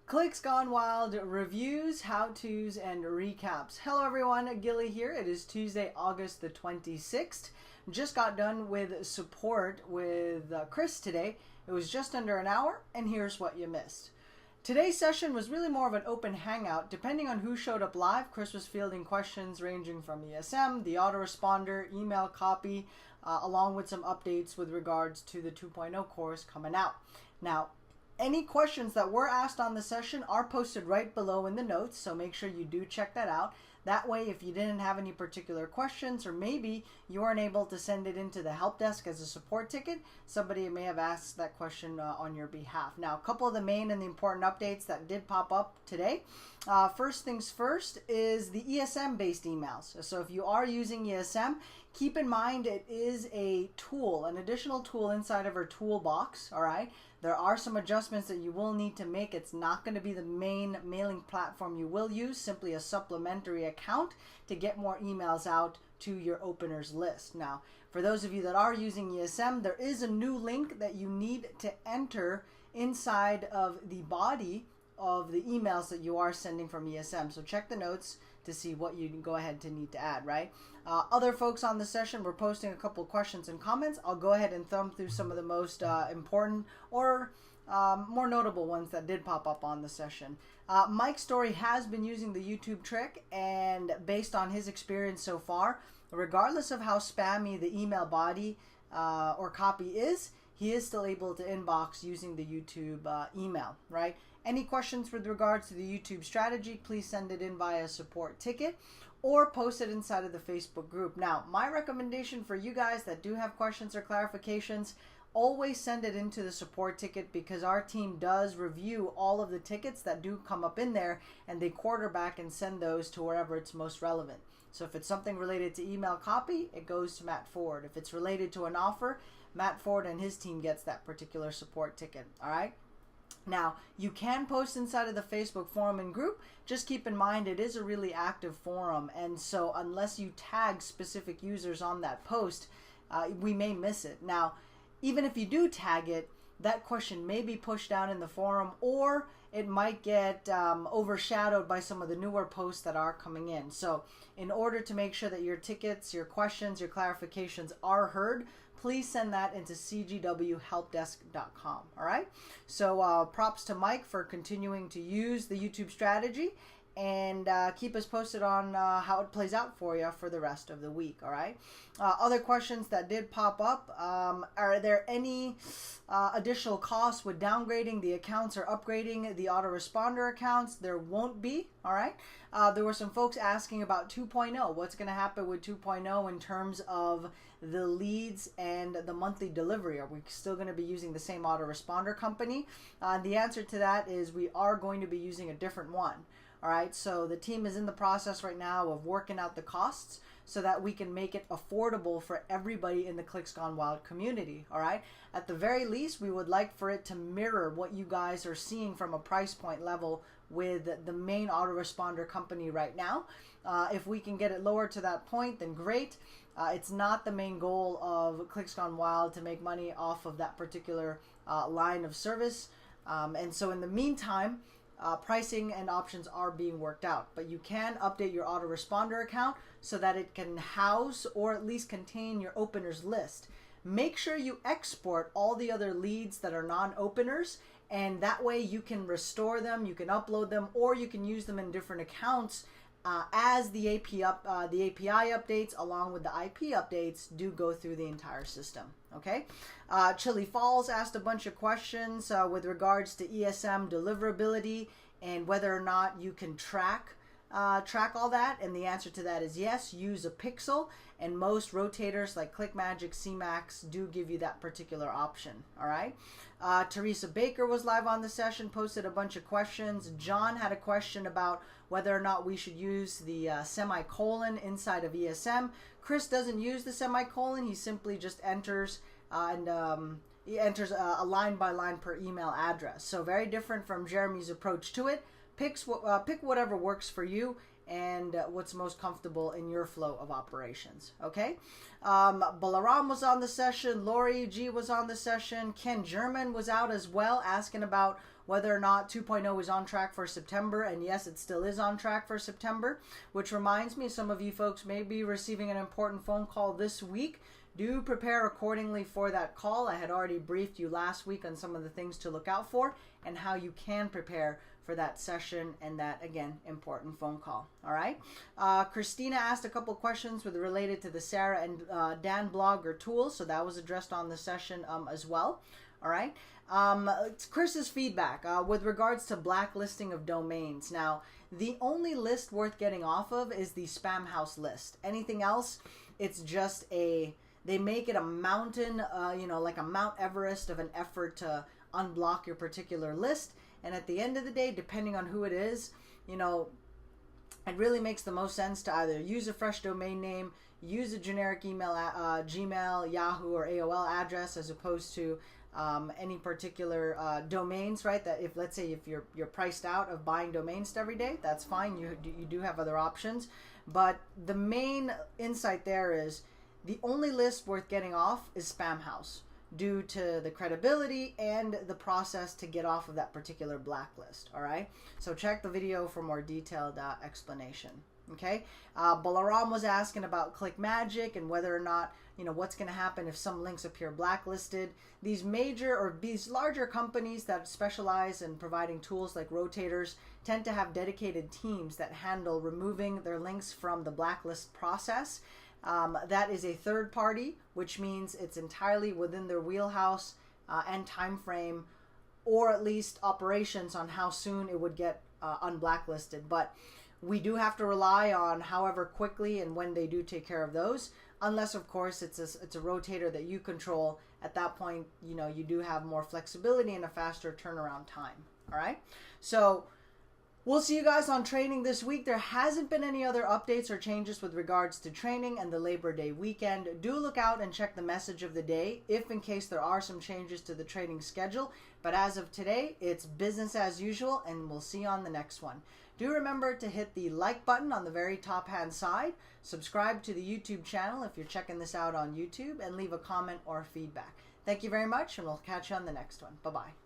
Clicks Gone Wild reviews, how-tos, and recaps. Hello everyone, Gilly here. It is Tuesday, August the 26th. Just got done with support with Chris today. It was just under an hour, and here's what you missed. Today's session was really more of an open hangout. Depending on who showed up live, Chris was fielding questions ranging from ESM, the autoresponder, email copy, along with some updates with regards to the 2.0 course coming out. Now, any questions that were asked on the session are posted right below in the notes, so make sure you do check that out. That way, if you didn't have any particular questions, or maybe you weren't able to send it into the help desk as a support ticket, somebody may have asked that question on your behalf. Now, a couple of the main and the important updates that did pop up today. First things first is the ESM-based emails. So if you are using ESM, keep in mind it is a tool, an additional tool inside of our toolbox, all right? There are some adjustments that you will need to make. It's not going to be the main mailing platform you will use, simply a supplementary account to get more emails out to your openers list. Now, for those of you that are using ESM, there is a new link that you need to enter inside of the body of the emails that you are sending from ESM. So check the notes to see what you can go ahead to need to add, right? Other folks on the session were posting a couple of questions and comments. I'll go ahead and thumb through some of the most important or more notable ones that did pop up on the session. Mike Story has been using the YouTube trick, and based on his experience so far, regardless of how spammy the email body or copy is, he is still able to inbox using the YouTube email, right? Any questions with regards to the YouTube strategy, please send it in via support ticket or post it inside of the Facebook group. Now, my recommendation for you guys that do have questions or clarifications, always send it into the support ticket, because our team does review all of the tickets that do come up in there, and they quarterback and send those to wherever it's most relevant. So if it's something related to email copy, it goes to Matt Ford. If it's related to an offer, Matt Ford and his team gets that particular support ticket, all right? Now, you can post inside of the Facebook forum and group. Just keep in mind it is a really active forum, and so unless you tag specific users on that post, we may miss it. Now, even if you do tag it, that question may be pushed down in the forum, or it might get overshadowed by some of the newer posts that are coming in. So in order to make sure that your tickets, your questions, your clarifications are heard, please send that into cgwhelpdesk.com, all right? So props to Mike for continuing to use the YouTube strategy, and keep us posted on how it plays out for you for the rest of the week, all right? Other questions that did pop up, are there any additional costs with downgrading the accounts or upgrading the autoresponder accounts? There won't be, all right? There were some folks asking about 2.0. What's going to happen with 2.0 in terms of the leads and the monthly delivery? Are we still going to be using the same autoresponder company? The answer to that is we are going to be using a different one. All right, so the team is in the process right now of working out the costs so that we can make it affordable for everybody in the Clicks Gone Wild community, all right? At the very least, we would like for it to mirror what you guys are seeing from a price point level with the main autoresponder company right now. If we can get it lower to that point, then great. It's not the main goal of Clicks Gone Wild to make money off of that particular line of service. And so in the meantime, pricing and options are being worked out, but you can update your autoresponder account so that it can house or at least contain your openers list. Make sure you export all the other leads that are non-openers, and that way you can restore them, you can upload them, or you can use them in different accounts as the API updates along with the IP updates do go through the entire system. Okay, Chili Falls asked a bunch of questions with regards to ESM deliverability and whether or not you can track all that, and the answer to that is yes. Use a pixel, and most rotators like ClickMagick, CMAX do give you that particular option. All right. Teresa Baker was live on the session, posted a bunch of questions. John had a question about whether or not we should use the semicolon inside of ESM. Chris doesn't use the semicolon. He simply just enters he enters a line by line per email address. So very different from Jeremy's approach to it. Pick whatever works for you, and what's most comfortable in your flow of operations. Okay, Balaram was on the session, Lori G was on the session, Ken German was out as well, asking about whether or not 2.0 is on track for September, and yes, it still is on track for September, which reminds me, some of you folks may be receiving an important phone call this week. Do prepare accordingly for that call. I had already briefed you last week on some of the things to look out for and how you can prepare for that session and that, again, important phone call. All right. Christina asked a couple questions related to the Sarah and Dan blog or tools, so that was addressed on the session as well. All right. It's Chris's feedback with regards to blacklisting of domains. Now, the only list worth getting off of is the Spam House list. Anything else, it's just they make it a mountain, like a Mount Everest of an effort to unblock your particular list. And at the end of the day, depending on who it is, it really makes the most sense to either use a fresh domain name, use a generic email, Gmail, Yahoo, or AOL address, as opposed to any particular domains, right? That if, let's say, if you're priced out of buying domains every day, that's fine. You do have other options. But the main insight there is the only list worth getting off is Spam House, due to the credibility and the process to get off of that particular blacklist. All right, so check the video for more detailed explanation. Okay, Balaram was asking about ClickMagick and whether or not, what's going to happen if some links appear blacklisted. These major or these larger companies that specialize in providing tools like Rotators tend to have dedicated teams that handle removing their links from the blacklist process. That is a third party, which means it's entirely within their wheelhouse and time frame, or at least operations on how soon it would get unblacklisted. But we do have to rely on however quickly and when they do take care of those, unless of course it's a Rotator that you control. At that point, you do have more flexibility and a faster turnaround time. All right, so we'll see you guys on training this week. There hasn't been any other updates or changes with regards to training and the Labor Day weekend. Do look out and check the message of the day if in case there are some changes to the training schedule. But as of today, it's business as usual, and we'll see you on the next one. Do remember to hit the like button on the very top hand side, subscribe to the YouTube channel if you're checking this out on YouTube, and leave a comment or feedback. Thank you very much, and we'll catch you on the next one. Bye-bye.